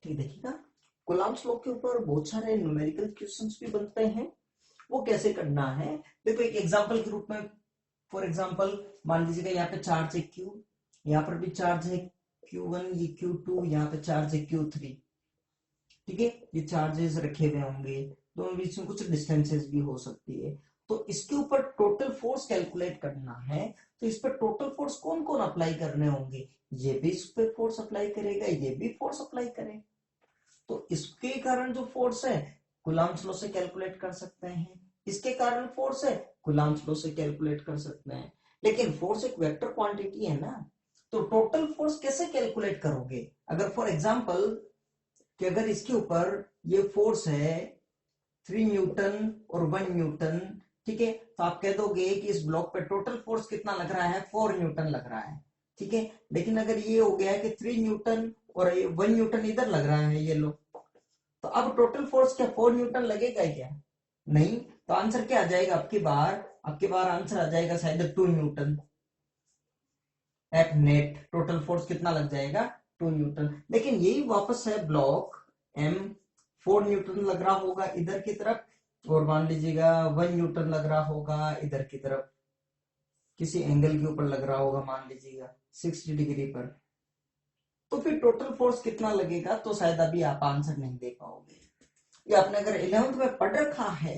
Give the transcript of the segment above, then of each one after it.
ठीक देखिएगा, Coulomb's law के ऊपर बहुत सारे न्यूमेरिकल क्वेश्चंस भी बनते हैं। वो कैसे करना है, देखो एक एग्जांपल के रूप में, फॉर एग्जांपल मान लीजिएगा यहाँ पे चार्ज है क्यू, यहाँ पर भी चार्ज है Q1, ये Q2, यहाँ पे चार्ज है Q3। ठीक है, ये चार्जेस रखे हुए होंगे, दोनों बीच में कुछ डिस्टेंसेस भी हो सकती है। तो इसके ऊपर टोटल फोर्स कैलकुलेट करना है, तो इस पर टोटल फोर्स कौन कौन अप्लाई करने होंगे, ये भी इस पे फोर्स अप्लाई करेगा, ये भी फोर्स अप्लाई करेगा। तो इसके कारण जो फोर्स है कूलम्ब्स लॉ से कैलकुलेट कर सकते हैं, इसके कारण फोर्स है कूलम्ब्स लॉ से कैलकुलेट कर सकते हैं। लेकिन फोर्स एक वेक्टर क्वांटिटी है ना, तो टोटल फोर्स कैसे कैलकुलेट करोगे। अगर फॉर एग्जांपल कि अगर इसके ऊपर ये फोर्स है 3 न्यूटन और 1 न्यूटन, ठीक है, तो आप कह दोगे कि इस ब्लॉक पे टोटल फोर्स कितना लग रहा है, 4 न्यूटन लग रहा है। ठीक है, लेकिन अगर ये हो गया कि 3 न्यूटन और 1 न्यूटन इधर लग रहा है, ये लो, तो अब टोटल फोर्स क्या 4 न्यूटन लगेगा क्या, नहीं। तो आंसर क्या आ जाएगा, आपकी बार आंसर आ जाएगा शायद 2 newton at net. Total force कितना लग जाएगा, 2 न्यूटन। लेकिन यही वापस है ब्लॉक एम, 4 न्यूटन लग रहा होगा इधर की तरफ, और मान लीजिएगा 1 न्यूटन लग रहा होगा इधर की तरफ, किसी एंगल के ऊपर लग रहा होगा, मान लीजिएगा 60 डिग्री पर। तो फिर टोटल फोर्स कितना लगेगा, तो शायद अभी आप आंसर नहीं दे पाओगे। या आपने अगर 11th में पढ़ रखा है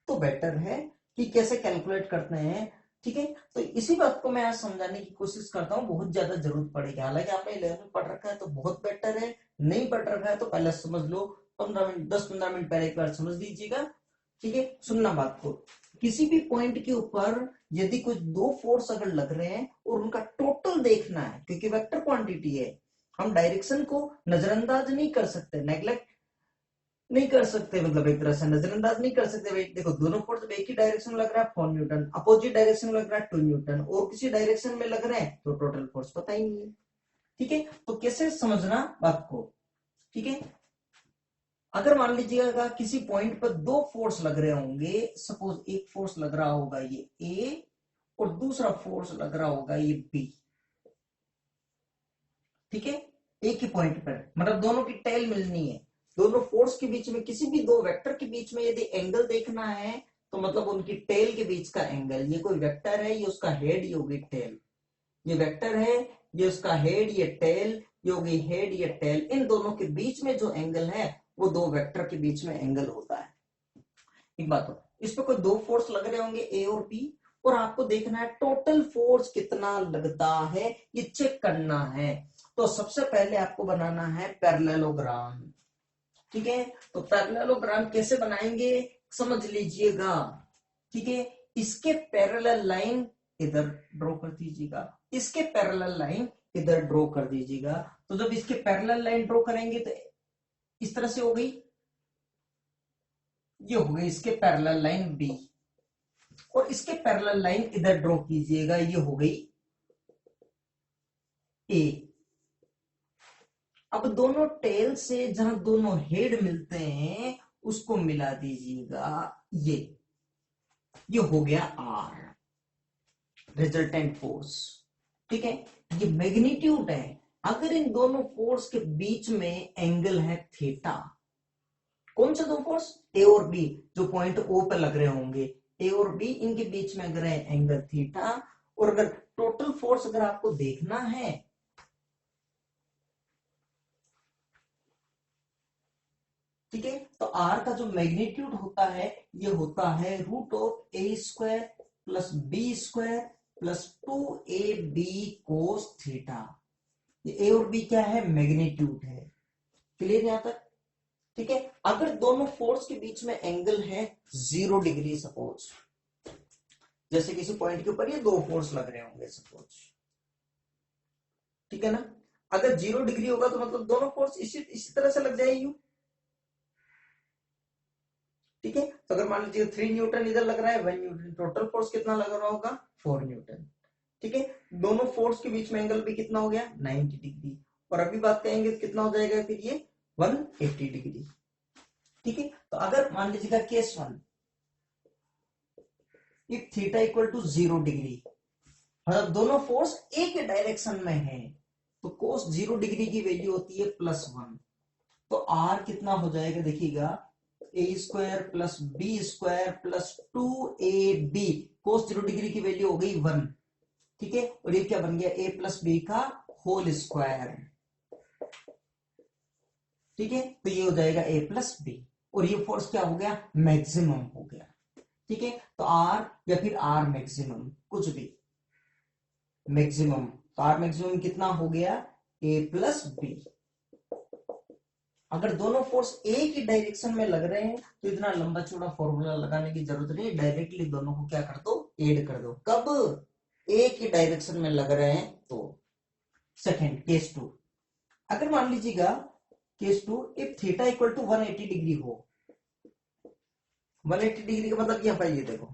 तो बेटर है कि कैसे कैलकुलेट करते हैं। ठीक है, तो इसी बात को मैं आज समझाने की कोशिश करता हूँ, बहुत ज्यादा जरूरत पड़ेगी। हालांकि आपने 11th में पढ़ रखा है तो बहुत बेटर है, नहीं पढ़ रखा है तो पहले समझ लो, 15 मिनट 10-15 मिनट पहले एक बार समझ लीजिएगा। ठीक है, सुनना बात को, किसी भी पॉइंट के ऊपर यदि कुछ दो फोर्स अगर लग रहे हैं और उनका टोटल देखना है, क्योंकि वेक्टर क्वांटिटी है, हम डायरेक्शन को नजरअंदाज नहीं कर सकते, नेग्लेक्ट नहीं कर सकते, मतलब एक तरह से नजरअंदाज नहीं कर सकते। भाई देखो, दोनों फोर्स एक ही डायरेक्शन में लग रहा है 4 न्यूटन, अपोजिट डायरेक्शन में लग रहा है 2 न्यूटन, और किसी डायरेक्शन में लग रहे हैं तो टोटल फोर्स पता ही नहीं है। ठीक है, तो कैसे समझना बात को। ठीक है, अगर मान लीजिएगा किसी पॉइंट पर दो फोर्स लग रहे होंगे, सपोज एक फोर्स लग रहा होगा ये ए और दूसरा फोर्स लग रहा होगा ये बी। ठीक है, एक ही पॉइंट पर, मतलब दोनों की टेल मिलनी है, दोनों फोर्स के बीच में, किसी भी दो वेक्टर के बीच में यदि एंगल देखना है तो मतलब उनकी टेल के बीच का एंगल, ये कोई वेक्टर है, ये उसका हेड, ये होगी टेल, ये वेक्टर है, ये उसका हेड, ये टेल, ये होगी हेड, ये टेल, इन दोनों के बीच में जो एंगल है वो दो वेक्टर के बीच में एंगल होता है। एक बात हो, इस पे कोई दो फोर्स लग रहे होंगे ए और बी, और आपको देखना है टोटल फोर्स कितना लगता है, ये चेक करना है। तो सबसे पहले आपको बनाना है पैरेललोग्राम। ठीक है, तो पैरेललोग्राम कैसे बनाएंगे समझ लीजिएगा। ठीक है, इसके पैरेलल लाइन इधर ड्रॉ कर दीजिएगा, इसके पैरेलल लाइन इधर ड्रॉ कर दीजिएगा। तो जब इसके पैरेलल लाइन ड्रॉ करेंगे तो इस तरह से हो गई, ये हो गई इसके पैरेलल लाइन बी, और इसके पैरेलल लाइन इधर ड्रॉ कीजिएगा, ये हो गई ए। अब दोनों टेल से जहां दोनों हेड मिलते हैं उसको मिला दीजिएगा, ये हो गया आर, रिजल्टेंट फोर्स। ठीक है, ये मैग्नीट्यूड है। अगर इन दोनों फोर्स के बीच में एंगल है थीटा, कौन से दो फोर्स, ए और बी, जो पॉइंट ओ पे लग रहे होंगे, ए और बी, इनके बीच में अगर है एंगल थीटा, और अगर टोटल फोर्स अगर आपको देखना है, ठीक है, तो आर का जो मैग्नीट्यूड होता है ये होता है √a² plus b² plus 2ab cos theta. ये ए और बी क्या है, मैग्नीट्यूड है। क्लियर यहां तक। ठीक है, अगर दोनों फोर्स के बीच में एंगल है 0 डिग्री, सपोज जैसे किसी पॉइंट के ऊपर ये दो फोर्स लग रहे होंगे सपोज, ठीक है ना, अगर 0 डिग्री होगा तो मतलब दोनों फोर्स इसी तरह से लग जाएगी। ठीक है, तो अगर मान लीजिए 3 न्यूटन इधर लग रहा है, 1 न्यूटन, टोटल फोर्स कितना लग रहा होगा, 4 न्यूटन। ठीक है, दोनों फोर्स के बीच में एंगल भी कितना हो गया, 90 डिग्री, और अभी बात करेंगे तो कितना हो जाएगा फिर ये 180 डिग्री। ठीक है, तो अगर मान लीजिएगा case 1, if theta equal to 0 degree, मतलब दोनों फोर्स एक डायरेक्शन में है, तो कोस 0 डिग्री की वैल्यू होती है +1। तो आर कितना हो जाएगा देखिएगा, a square plus b square plus 2ab cos 0 degree की वैल्यू हो गई 1, ठीक है। और ये क्या बन गया, ए प्लस बी का होल स्क्वायर, ठीक है। तो ये हो जाएगा ए प्लस बी, और ये फोर्स क्या हो गया, मैक्सिमम हो गया, ठीक है। तो आर या फिर आर मैक्सिमम, कुछ भी मैक्सिमम, तो आर मैक्सिमम कितना हो गया, ए प्लस बी। अगर दोनों फोर्स एक ही डायरेक्शन में लग रहे हैं तो इतना लंबा चौड़ा फॉर्मूला लगाने की जरूरत नहीं, डायरेक्टली दोनों को क्या कर दो, ऐड कर दो। कब, एक ही डायरेक्शन में लग रहे हैं तो। सेकंड केस 2, अगर मान लीजिएगा case 2, if theta equal to 180 degree हो, 180 डिग्री का मतलब यहाँ पर ये देखो,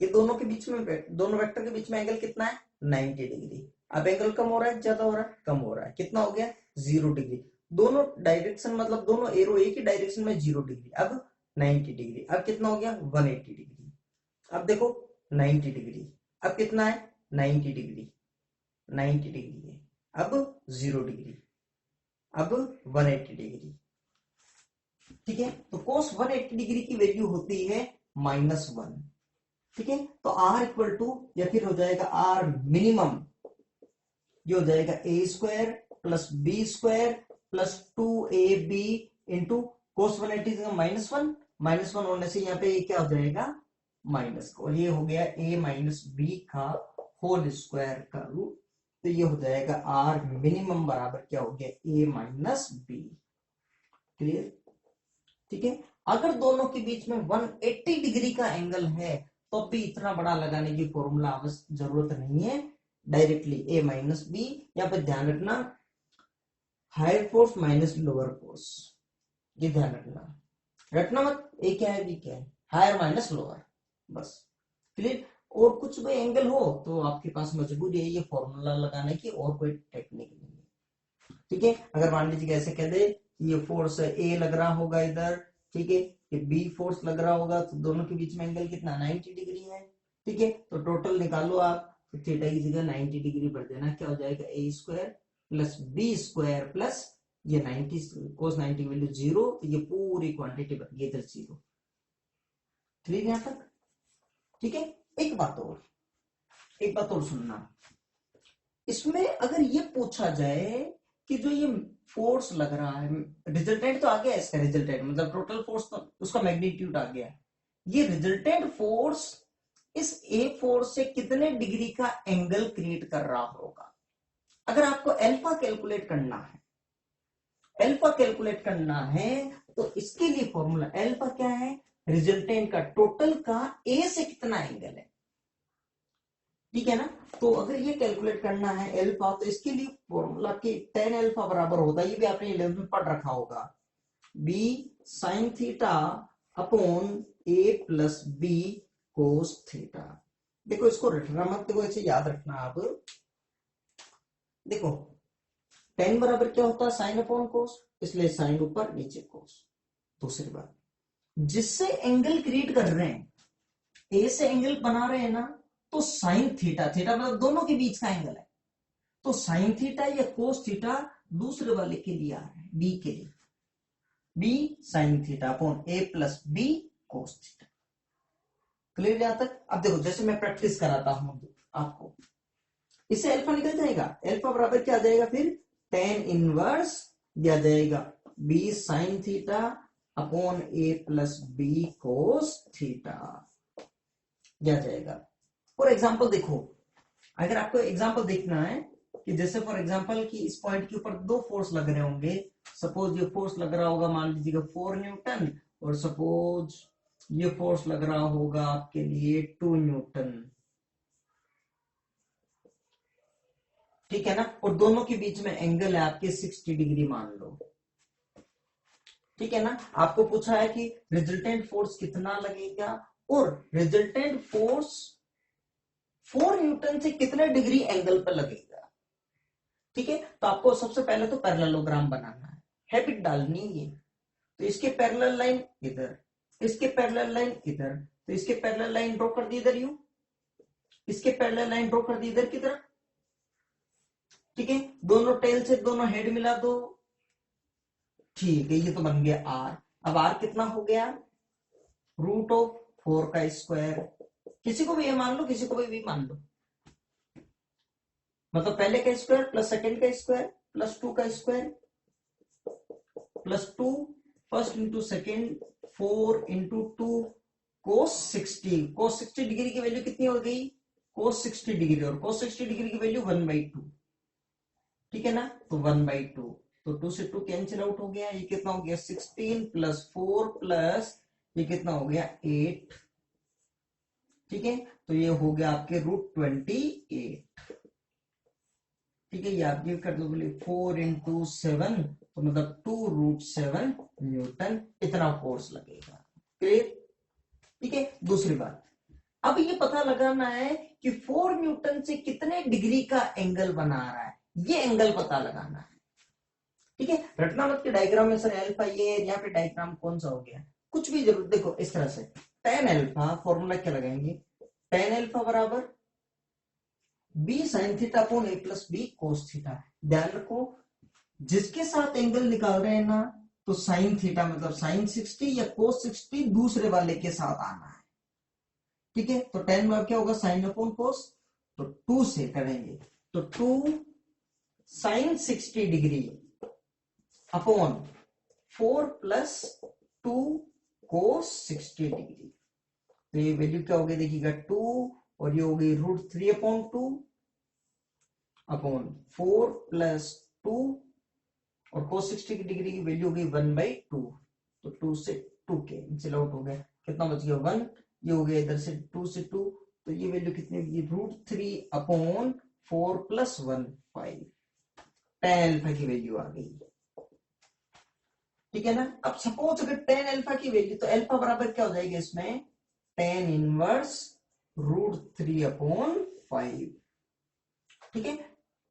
ये दोनों के बीच में, दोनों वेक्टर के बीच में एंगल कितना है, 90 डिग्री। अब एंगल कम हो रहा है, ज्यादा हो रहा है, कम हो रहा है, कितना हो गया, 0 डिग्री। दोनों डायरेक्शन मतलब दोनों एरो एक ही डायरेक्शन में 0 डिग्री, अब 90 डिग्री, अब कितना हो गया 180 डिग्री। अब देखो 90 डिग्री, अब कितना है 90 डिग्री, 90 डिग्री है, अब 0 डिग्री, अब 180 डिग्री, ठीक है। तो cos 180 डिग्री की वैल्यू होती है -1, ठीक है। तो R इक्वल टू, या फिर हो जाएगा R मिनिमम, ये हो जाएगा a square plus b square plus 2ab into cos 180 -1, -1 होने से यहाँ पे क्या हो जाएगा माइनस, और ये हो गया a माइनस बी का होल स्क्वायर का रूट। तो ये हो जाएगा R मिनिमम बराबर क्या हो गया, a माइनस बी। क्लियर, ठीक है। अगर दोनों के बीच में 180 डिग्री का एंगल है तो भी इतना बड़ा लगाने की फॉर्मूला आवश्यक जरूरत नहीं है, डायरेक्टली a माइनस बी। यहाँ पे ध्यान रखना, higher force minus lower force, ये ध्यान रखना मत, ए क्या है बी क्या है, हायर माइनस लोअर, बस। क्लियर। और कुछ भी एंगल हो तो आपके पास मजबूरी है ये फॉर्मूला लगाने की, और कोई टेक्निक नहीं है, ठीक है। अगर मान लीजिए ऐसे कह दे ये फोर्स ए लग रहा होगा इधर, ठीक है, ये बी फोर्स लग रहा होगा, तो दोनों के बीच में एंगल कितना 90 डिग्री है, ठीक है। तो टोटल निकालो आप, तो थीटा की जगह 90 डिग्री भर देना, क्या हो जाएगा a square plus b square plus ये 90 कोस 90 की वैल्यू 0, तो ये पूरी क्वांटिटी बन गई इधर 0। क्लियर यहां तक, ठीक है। एक बात और सुनना, इसमें अगर ये पूछा जाए कि जो ये फोर्स लग रहा है, रिजल्टेंट तो आ गया इसका, रिजल्टेंट मतलब टोटल फोर्स तो उसका मैग्नीट्यूड आ गया, ये रिजल्टेंट फोर्स इस ए फोर्स से कितने डिग्री का एंगल क्रिएट कर रहा होगा। अगर आपको अल्फा कैलकुलेट करना है, अल्फा कैलकुलेट करना है तो इसके लिए फॉर्मूला, अल्फा क्या है, रिजल्टेंट का टोटल का ए से कितना एंगल है, ठीक है ना। तो अगर ये कैलकुलेट करना है अल्फा, तो इसके लिए फॉर्मूला कि tan अल्फा बराबर होता है, ये भी आपने 11th में पढ़ रखा होगा, b sin theta upon a plus b cos theta. देखो इसको रटना मत, देखो इसे याद रखना आप। देखो tan बराबर क्या होता है, साइन अपॉन कोस, इसलिए साइन ऊपर नीचे कोस। दूसरी बात, जिससे एंगल क्रिएट कर रहे हैं, ए से एंगल बना रहे हैं ना, तो साइन थीटा, थीटा मतलब दोनों के बीच का एंगल है, तो साइन थीटा या कोस थीटा दूसरे वाले के लिए आ रहा है, बी के लिए, b sine theta upon a plus b cos theta. Clear यहां तक। अब देखो जैसे मैं प्रैक्टिस कराता हूं आपको, इससे अल्फा निकल जाएगा, अल्फा बराबर क्या आ जाएगा फिर, tan इनवर्स दिया जाएगा B sine theta upon a plus b cos theta दिया जाएगा। फॉर एग्जाम्पल देखो, अगर आपको एग्जाम्पल देखना है कि जैसे फॉर एग्जाम्पल कि इस पॉइंट के ऊपर दो फोर्स लग रहे होंगे, सपोज ये फोर्स लग रहा होगा मान लीजिएगा 4 न्यूटन, और सपोज ये फोर्स लग रहा होगा आपके लिए 2 न्यूटन, ठीक है ना। और दोनों के बीच में एंगल है आपके 60 डिग्री मान लो, ठीक है ना। आपको पूछा है कि रिजल्टेंट फोर्स कितना लगेगा, और रिजल्टेंट फोर्स 4 न्यूटन से कितने डिग्री एंगल पर लगेगा, ठीक है। तो आपको सबसे पहले तो पैरेललोग्राम बनाना है, हैबिट डालनी है। तो इसके पैरेलल लाइन इधर, इसके पैरेलल लाइन इधर, तो इसके पैरेलल लाइन ड्रॉ कर दी इधर यूं, इसके पैरेलल लाइन ड्रॉ कर दी इधर की तरफ, ठीक है। दोनों टेल से दोनों हेड मिला दो, ठीक है, ये तो बन गया आर। अब आर कितना हो गया, रूट ऑफ 4 का स्क्वायर, किसी को भी ये मान लो, किसी को भी मान लो, मतलब पहले का स्क्वायर प्लस सेकंड का स्क्वायर प्लस 2 का square plus 2 first into second 4 into 2 कोस 60। कोस 60 डिग्री की वैल्यू कितनी हो गई, कोस 60 डिग्री, और कोस 60 डिग्री की वैल्यू 1/2, ठीक है ना, तो 1/2, तो 2 से 2 कैंसिल आउट हो गया, ये कितना हो गया 16 प्लस 4 प्लस ये कितना हो गया 8, ठीक है, तो ये हो गया आपके √28, ठीक है, ये आप गिव कर दो बोले 4 इंटू 7, तो मतलब 2√7 न्यूटन इतना फोर्स लगेगा। क्लियर, ठीक है। दूसरी बात, अब ये पता लगाना है कि 4 न्यूटन से कितने डिग्री का एंगल बना रहा है, ये एंगल पता लगाना है, ठीक है। रटना मत के डायग्राम में सर अल्फा ये, यहाँ पे डायग्राम कौन सा हो गया, कुछ भी जरूर, देखो इस तरह से tan अल्फा, फॉर्मूला क्या लगाएंगे, tan अल्फा बराबर b sin theta upon a plus b cos theta. ध्यान रखो जिसके साथ एंगल निकाल रहे हैं ना, तो साइन थीटा मतलब साइन 60 या cos 60 दूसरे वाले के साथ आना है, ठीक है। तो tan में क्या होगा, साइन अपॉन cos, तो 2 से करेंगे, तो 2 sine 60 degree upon 4 plus 2 cos 60 degree, तो ये वैल्यू क्या हो गई देखिएगा 2, और ये हो गई √3/2 अपॉन 4 प्लस 2, और cos 60 डिग्री की वैल्यू हो गई 1/2, तो 2 से 2 कैंसिल आउट हो गया, कितना बच गया 1, ये हो गया इधर से 2 से 2, तो ये वैल्यू कितनी होगी √3/4 प्लस 1 5, tan अल्फा की वैल्यू आ गई, ठीक है ना। अब सपोज अगर tan अल्फा की वैल्यू, तो अल्फा बराबर क्या हो जाएगा इसमें, tan इनवर्स √3/5, ठीक है।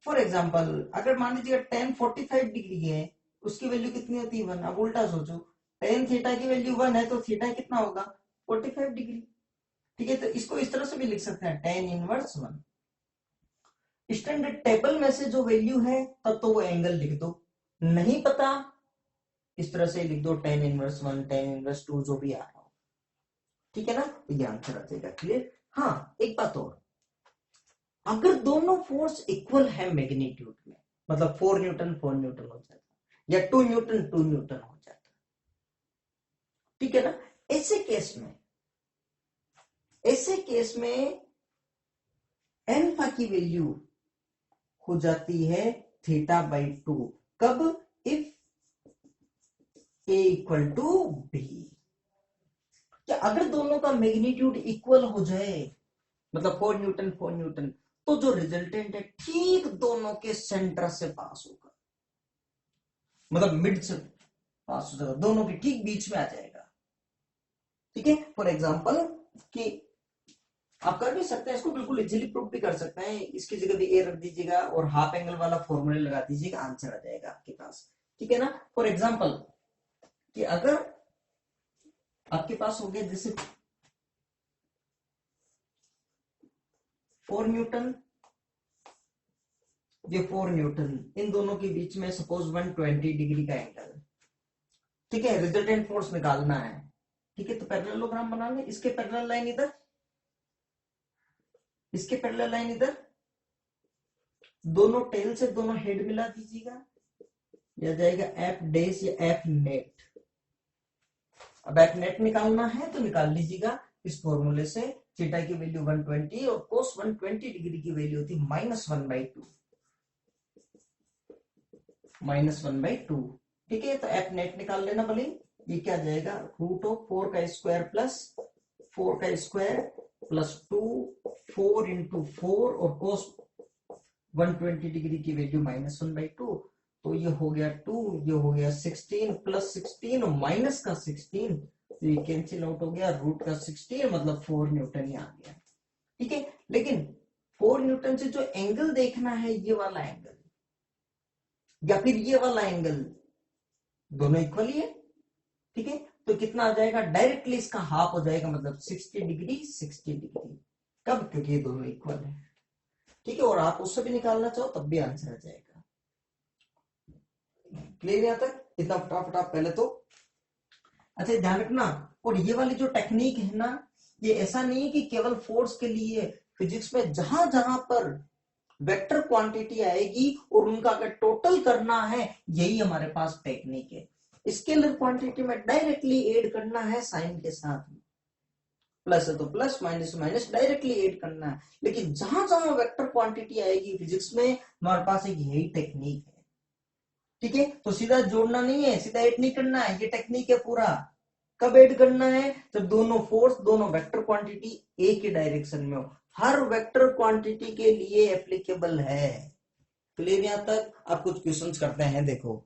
फॉर एग्जाम्पल अगर मान लीजिए tan 45 डिग्री है, उसकी वैल्यू कितनी होती है 1, अब उल्टा सोचो, tan थीटा की वैल्यू 1 है, तो थीटा कितना होगा 45 डिग्री, ठीक है। तो इसको इस तरह से भी लिख सकते हैं tan इनवर्स 1, स्टैंडर्ड टेबल में से जो वैल्यू है तब तो वो एंगल लिख दो, नहीं पता इस तरह से लिख दो tan इनवर्स 1 tan इनवर्स 2 जो भी आ रहा हो, ठीक है ना, तो ये आंसर आ जाएगा। क्लियर। हाँ एक बात और, अगर दोनों फोर्स इक्वल है मैग्नीट्यूड में, मतलब 4 न्यूटन 4 न्यूटन हो जाता, या 2 न्यूटन 2 न्यूटन हो जाता, ठीक है ना, ऐसे केस में अल्फा की वैल्यू हो जाती है θ/2, कब, इफ a = b, क्या अगर दोनों का मैग्नीट्यूड इक्वल हो जाए, मतलब 4 न्यूटन 4 न्यूटन, तो जो रिजल्टेंट है ठीक दोनों के सेंटर से पास होगा, मतलब मिड से पास हो जाएगा, दोनों के ठीक बीच में आ जाएगा, ठीक है। फॉर एग्जांपल कि आप कर भी सकते हैं इसको, बिल्कुल इजीली प्रूव भी कर सकते हैं, इसकी जगह भी ए रख दीजिएगा और हाफ एंगल वाला फॉर्मूला लगा दीजिएगा, आंसर आ जाएगा आपके पास, ठीक है ना। फॉर एग्जांपल कि अगर आपके पास हो गया जैसे 4 न्यूटन, ये 4 न्यूटन, इन दोनों के बीच में सपोज 120 डिग्री का एंगल, ठीक है, रिजल्टेंट फोर्स निकालना है, ठीक है। तो पैरेललोग्राम बना ले, इसके पैरेलल लाइन इधर, इसके पैरेलल लाइन इधर, दोनों टेल से दोनों हेड मिला दीजिएगा, यह जाएगा एफ डैश या एफ नेट। अब एफ नेट निकालना है तो निकाल लीजिएगा इस फॉर्मूले से, थीटा की वैल्यू 120 और कोस 120 डिग्री की वैल्यू होती -1/2, -1/2, ठीक है। तो एफ नेट निकाल लेना भले, ये क्या जाएगा √4 का स्क्वायर प्लस 4 का स्क्वायर प्लस 2 4 इंटू 4, और कोस 120 डिग्री की वैल्यू -1/2, तो ये हो गया 2, ये हो गया 16 प्लस 16 और माइनस का 16, तो ये कैंसिल आउट हो गया, रूट का 16 मतलब 4 न्यूटन ही आ गया, ठीक है। लेकिन 4 न्यूटन से जो एंगल देखना है, ये वाला एंगल या फिर ये वाला एंगल, दोनों इक्वल ही है, ठीक है। तो कितना आ जाएगा, डायरेक्टली इसका हाफ हो जाएगा, मतलब 60 डिग्री 60 डिग्री, कब, क्योंकि ये दोनों इक्वल है, ठीक है। और आप उससे भी निकालना चाहो तब भी आंसर आ जाएगा। क्लियर यहां तक। इतना फटाफट पहले तो अच्छा ध्यान रखना। और ये वाली जो टेक्निक है ना, ये ऐसा नहीं है कि केवल फोर्स के लिए, फिजिक्स में जहां जहां पर वेक्टर क्वांटिटी आएगी और उनका अगर टोटल करना है, यही हमारे पास टेक्निक है। स्केलर क्वांटिटी में डायरेक्टली ऐड करना है साइन के साथ, प्लस है तो plus, minus minus, directly add करना है। लेकिन जहां जहां वेक्टर क्वांटिटी आएगी फिजिक्स में, हमारे पास एक यही टेक्निक है। ठीक है, तो सीधा जोड़ना नहीं है, सीधा ऐड नहीं करना है, ये टेक्निक है पूरा। कब ऐड करना है? जब दोनों फोर्स, दोनों वेक्टर क्वांटिटी एक ही डायरेक्शन में हो। हर वेक्टर क्वांटिटी के लिए एप्लीकेबल है। क्लियर यहां तक? आप कुछ क्वेश्चंस करते हैं, देखो